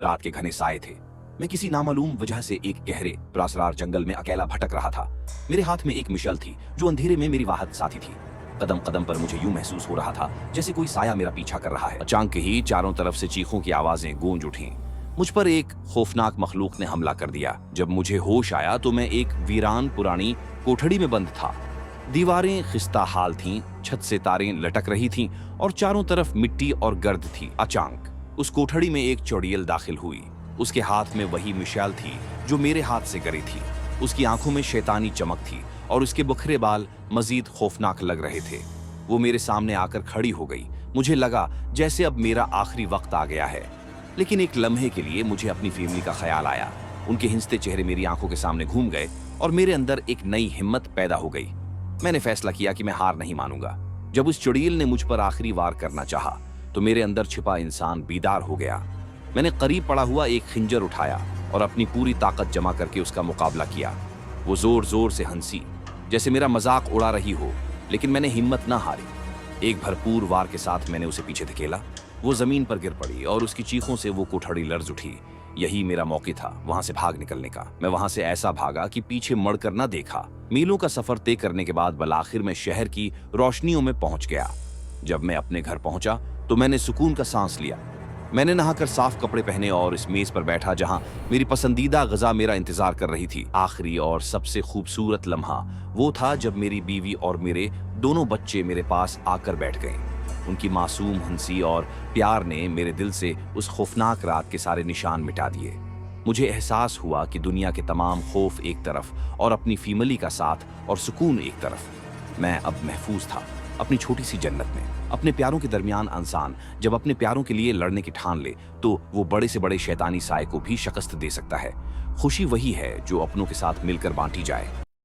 रात के घने साए थे। मैं किसी नामालूम वजह से एक गहरे पुरासरार जंगल में अकेला भटक रहा था। मेरे हाथ में एक मिशल थी जो अंधेरे में मेरी वाहद साथी थी। कदम कदम पर मुझे यूं महसूस हो रहा था जैसे कोई साया मेरा पीछा कर रहा है। अचानक ही चारों तरफ से चीखों की आवाजें गूंज उठीं। मुझ पर एक खौफनाक मखलूक ने हमला कर दिया। जब मुझे होश आया तो मैं एक वीरान पुरानी कोठड़ी में बंद था। दीवारें खिस्ता हाल थीं, छत से तारें लटक रही थीं और चारों तरफ मिट्टी और गर्द थी। अचानक उस कोठड़ी में एक चुड़ैल दाखिल हुई। उसके हाथ में वही मिसाल थी जो मेरे हाथ से गरी थी। उसकी आंखों में शैतानी चमक थी और उसके बखरे बाल मजीद खौफनाक लग रहे थे। वो मेरे सामने आकर खड़ी हो गई। मुझे लगा जैसे अब मेरा आखिरी वक्त आ गया है, लेकिन एक लम्हे के लिए मुझे अपनी फैमिली का ख्याल आया। उनके हिंसते चेहरे मेरी आंखों के सामने घूम गए और मेरे अंदर एक नई हिम्मत पैदा हो गई। मैंने फैसला किया कि मैं हार नहीं मानूंगा। जब उस चुड़ैल ने मुझ पर आखिरी वार करना चाहा तो मेरे अंदर छिपा इंसान बीदार हो गया। मैंने करीब पड़ा हुआ एक खिंजर उठाया और अपनी पूरी ताकत जमा करके उसका मुकाबला किया। वो जोर जोर से हंसी, जैसे मेरा मजाक उड़ा रही हो, लेकिन मैंने हिम्मत ना हारी। एक भरपूर वार के साथ मैंने उसे पीछे धकेला। वो जमीन पर गिर पड़ी और उसकी चीखों से वो कोठड़ी लर्ज उठी। यही मेरा मौका था वहां से भाग निकलने का। मैं वहां से ऐसा भागा कि पीछे मुड़कर न देखा। मीलों का सफर तय करने के बाद बलाखिर मैं शहर की रोशनियों में पहुंच गया। जब मैं अपने घर पहुंचा तो मैंने सुकून का सांस लिया। मैंने नहाकर साफ कपड़े पहने और इस मेज पर बैठा जहां मेरी पसंदीदा ग़िज़ा मेरा इंतजार कर रही थी। आखिरी और सबसे खूबसूरत लम्हा वो था जब मेरी बीवी और मेरे दोनों बच्चे मेरे पास आकर बैठ गए। उनकी मासूम हंसी और प्यार ने मेरे दिल से उस खौफनाक रात के सारे निशान मिटा दिए। मुझे एहसास हुआ कि दुनिया के तमाम खौफ एक तरफ और अपनी फैमिली का साथ और सुकून एक तरफ। मैं अब महफूज था अपनी छोटी सी जन्नत में। अपने प्यारों के दरमियान इंसान जब अपने प्यारों के लिए लड़ने की ठान ले तो वो बड़े से बड़े शैतानी साए को भी शिकस्त दे सकता है। खुशी वही है जो अपनों के साथ मिलकर बांटी जाए।